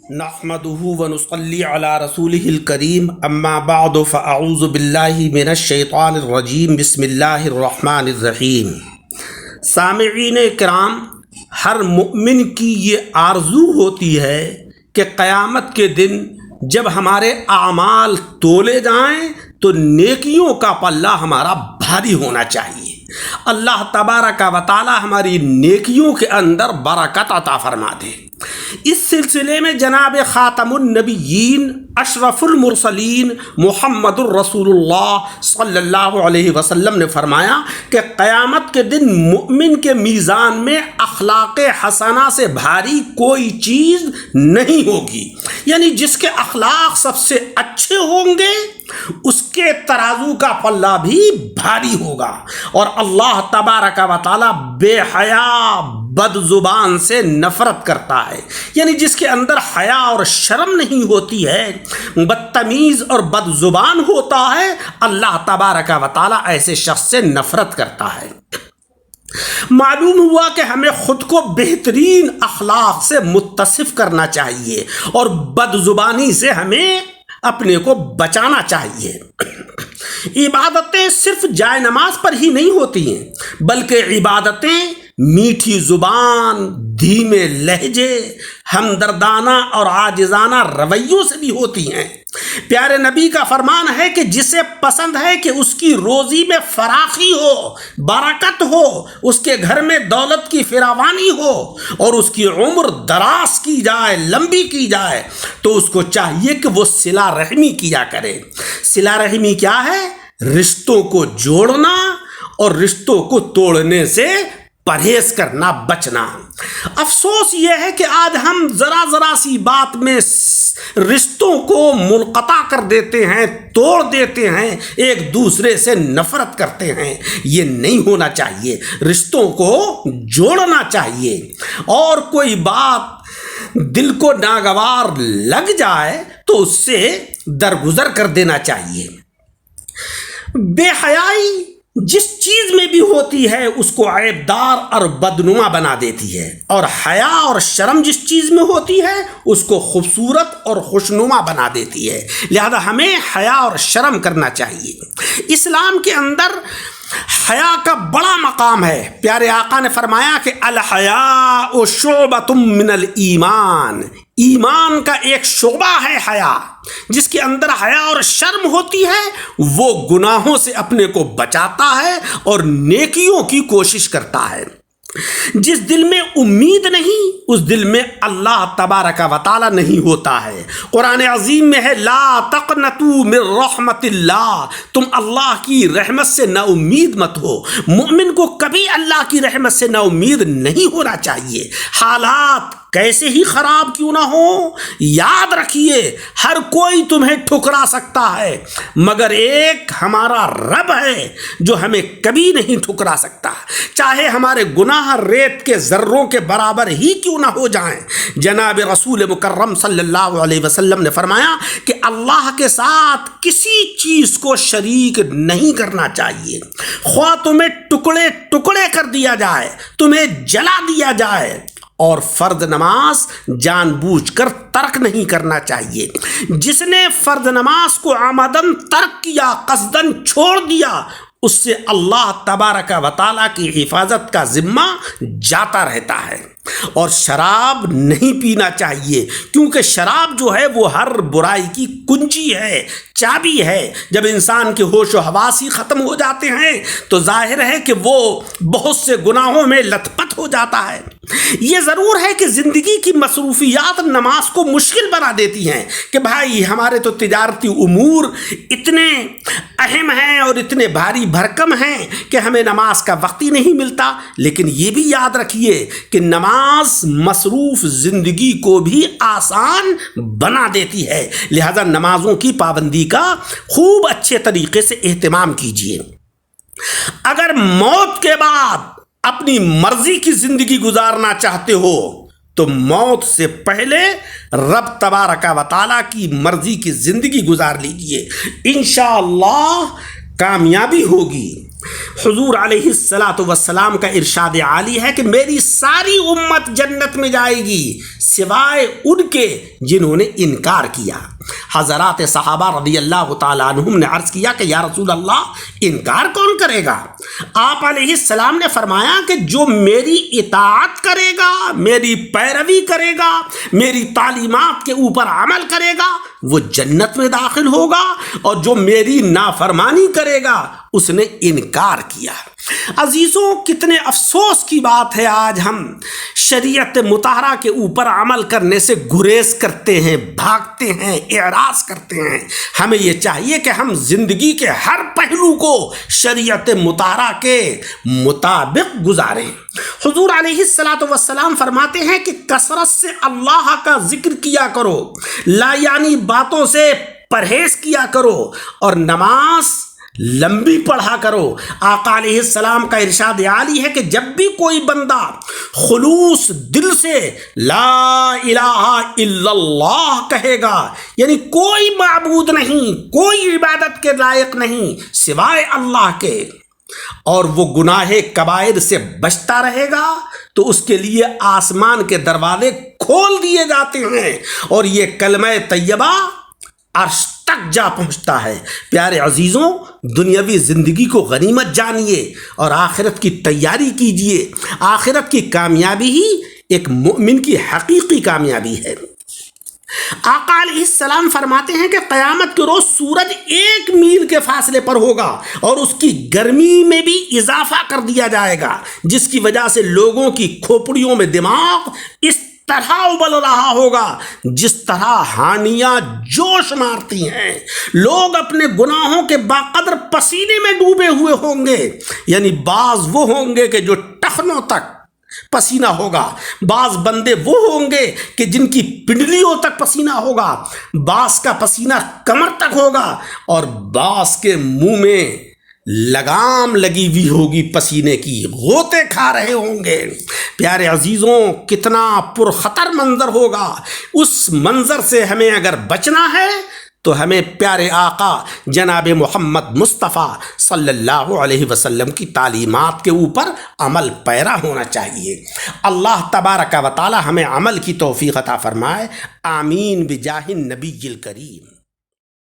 نحمده ونصلي على رسوله الكريم اما بعد فاعوذ باللہ من الشیطان الرجیم بسم اللہ الرحمن الرحیم۔ سامعین کرام، ہر مومن کی یہ آرزو ہوتی ہے کہ قیامت کے دن جب ہمارے اعمال تولے جائیں تو نیکیوں کا پلہ ہمارا بھاری ہونا چاہیے۔ اللہ تبارک و تعالی ہماری نیکیوں کے اندر برکت عطا فرما دے۔ اس سلسلے میں جناب خاتم النبیین اشرف المرسلین محمد الرسول اللہ صلی اللہ علیہ وسلم نے فرمایا کہ قیامت کے دن مؤمن کے میزان میں اخلاق حسنہ سے بھاری کوئی چیز نہیں ہوگی، یعنی جس کے اخلاق سب سے اچھے ہوں گے اس کے ترازو کا پلہ بھی بھاری ہوگا۔ اور اللہ تبارک و تعالی بے حیا بد زبان سے نفرت کرتا ہے، یعنی جس کے اندر حیا اور شرم نہیں ہوتی ہے، بدتمیز اور بد زبان ہوتا ہے، اللہ تبارک و تعالی ایسے شخص سے نفرت کرتا ہے۔ معلوم ہوا کہ ہمیں خود کو بہترین اخلاق سے متصف کرنا چاہیے اور بد زبانی سے ہمیں اپنے کو بچانا چاہیے۔ عبادتیں صرف جائے نماز پر ہی نہیں ہوتی ہیں، بلکہ عبادتیں میٹھی زبان، دھیمے لہجے، ہمدردانہ اور عاجزانہ رویوں سے بھی ہوتی ہیں۔ پیارے نبی کا فرمان ہے کہ جسے پسند ہے کہ اس کی روزی میں فراخی ہو، برکت ہو، اس کے گھر میں دولت کی فراوانی ہو اور اس کی عمر دراز کی جائے، لمبی کی جائے، تو اس کو چاہیے کہ وہ صلہ رحمی کیا کرے۔ صلہ رحمی کیا ہے؟ رشتوں کو جوڑنا اور رشتوں کو توڑنے سے پرہیز کرنا، بچنا۔ افسوس یہ ہے کہ آج ہم ذرا سی بات میں رشتوں کو منقطع کر دیتے ہیں، توڑ دیتے ہیں، ایک دوسرے سے نفرت کرتے ہیں۔ یہ نہیں ہونا چاہیے، رشتوں کو جوڑنا چاہیے، اور کوئی بات دل کو ناگوار لگ جائے تو اس سے درگزر کر دینا چاہیے۔ بے حیائی جس چیز میں بھی ہوتی ہے اس کو عیبدار اور بدنما بنا دیتی ہے، اور حیا اور شرم جس چیز میں ہوتی ہے اس کو خوبصورت اور خوشنما بنا دیتی ہے۔ لہذا ہمیں حیا اور شرم کرنا چاہیے۔ اسلام کے اندر حیا کا بڑا مقام ہے۔ پیارے آقا نے فرمایا کہ الحیاء شعبۃ من الایمان، ایمان کا ایک شعبہ ہے حیا۔ جس کے اندر حیا اور شرم ہوتی ہے وہ گناہوں سے اپنے کو بچاتا ہے اور نیکیوں کی کوشش کرتا ہے۔ جس دل میں امید نہیں اس دل میں اللہ تبارک و تعالی نہیں ہوتا ہے۔ قرآن عظیم میں ہے لا تقنطوا من رحمت اللہ، تم اللہ کی رحمت سے نا امید مت ہو۔ مومن کو کبھی اللہ کی رحمت سے نا امید نہیں ہونا چاہیے، حالات کیسے ہی خراب کیوں نہ ہو۔ یاد رکھیے ہر کوئی تمہیں ٹھکرا سکتا ہے، مگر ایک ہمارا رب ہے جو ہمیں کبھی نہیں ٹھکرا سکتا، چاہے ہمارے گناہ ریت کے ذروں کے برابر ہی کیوں نہ ہو جائیں۔ جناب رسول مکرم صلی اللہ علیہ وسلم نے فرمایا کہ اللہ کے ساتھ کسی چیز کو شریک نہیں کرنا چاہیے، خواہ تمہیں ٹکڑے ٹکڑے کر دیا جائے، تمہیں جلا دیا جائے، اور فرض نماز جان بوجھ کر ترک نہیں کرنا چاہیے۔ جس نے فرض نماز کو عمدن ترک کیا، قصدن چھوڑ دیا، اس سے اللہ تبارک و تعالیٰ کی حفاظت کا ذمہ جاتا رہتا ہے۔ اور شراب نہیں پینا چاہیے، کیونکہ شراب جو ہے وہ ہر برائی کی کنجی ہے، چابی ہے۔ جب انسان کے ہوش و حواس ہی ختم ہو جاتے ہیں تو ظاہر ہے کہ وہ بہت سے گناہوں میں لت پت ہو جاتا ہے۔ یہ ضرور ہے کہ زندگی کی مصروفیات نماز کو مشکل بنا دیتی ہیں کہ بھائی ہمارے تو تجارتی امور اتنے اہم ہیں اور اتنے بھاری بھرکم ہیں کہ ہمیں نماز کا وقت ہی نہیں ملتا۔ لیکن یہ بھی یاد رکھیے کہ نماز مصروف زندگی کو بھی آسان بنا دیتی ہے، لہذا نمازوں کی پابندی کا خوب اچھے طریقے سے اہتمام کیجیے۔ اگر موت کے بعد اپنی مرضی کی زندگی گزارنا چاہتے ہو تو موت سے پہلے رب تبارک و تعالیٰ کی مرضی کی زندگی گزار لیجیے، انشاءاللہ کامیابی ہوگی۔ حضور علیہ الصلاۃ والسلام کا ارشاد عالی ہے کہ میری ساری امت جنت میں جائے گی سوائے ان کے جنہوں نے انکار کیا۔ حضرات صحابہ رضی اللہ تعالیٰ عنہم نے عرض کیا کہ یا رسول اللہ انکار کون کرے گا؟ آپ علیہ السلام نے فرمایا کہ جو میری اطاعت کرے گا، میری پیروی کرے گا، میری تعلیمات کے اوپر عمل کرے گا وہ جنت میں داخل ہوگا، اور جو میری نافرمانی کرے گا اس نے انکار کیا۔ عزیزوں، کتنے افسوس کی بات ہے آج ہم شریعت مطہرہ کے اوپر عمل کرنے سے گریز کرتے ہیں، بھاگتے ہیں، اعراض کرتے ہیں۔ ہمیں یہ چاہیے کہ ہم زندگی کے ہر پہلو کو شریعت مطہرہ کے مطابق گزاریں۔ حضور علیہ الصلاۃ والسلام فرماتے ہیں کہ کثرت سے اللہ کا ذکر کیا کرو، لا یعنی باتوں سے پرہیز کیا کرو، اور نماز لمبی پڑھا کرو۔ آقا علیہ السلام کا ارشاد عالی ہے کہ جب بھی کوئی بندہ خلوص دل سے لا الہ الا اللہ کہے گا، یعنی کوئی معبود نہیں، کوئی عبادت کے لائق نہیں سوائے اللہ کے، اور وہ گناہ کبائر سے بچتا رہے گا، تو اس کے لیے آسمان کے دروازے کھول دیے جاتے ہیں اور یہ کلمہ طیبہ عرش تک جا پہنچتا ہے۔ پیارے عزیزوں، دنیاوی زندگی کو غنیمت جانیے اور آخرت کی تیاری کیجیے۔ آخرت کی کامیابی ہی ایک مومن کی حقیقی کامیابی ہے۔ آقا علیہ السلام فرماتے ہیں کہ قیامت کے روز سورج 1 میل کے فاصلے پر ہوگا اور اس کی گرمی میں بھی اضافہ کر دیا جائے گا، جس کی وجہ سے لوگوں کی کھوپڑیوں میں دماغ اس طرح ابل رہا ہوگا جس طرح ہانیاں جوش مارتی ہیں۔ لوگ اپنے گناہوں کے باقدر پسینے میں ڈوبے ہوئے ہوں گے، یعنی بعض وہ ہوں گے کہ جو ٹخنوں تک پسینہ ہوگا، بعض بندے وہ ہوں گے کہ جن کی پنڈلیوں تک پسینہ ہوگا، بعض کا پسینہ کمر تک ہوگا، اور بعض کے منہ میں لگام لگی ہوئی ہوگی پسینے کی، غوطے کھا رہے ہوں گے۔ پیارے عزیزوں، کتنا پرخطر منظر ہوگا۔ اس منظر سے ہمیں اگر بچنا ہے تو ہمیں پیارے آقا جناب محمد مصطفیٰ صلی اللہ علیہ وسلم کی تعلیمات کے اوپر عمل پیرا ہونا چاہیے۔ اللہ تبارک و تعالی ہمیں عمل کی توفیق عطا فرمائے، آمین بجاہ النبی الکریم۔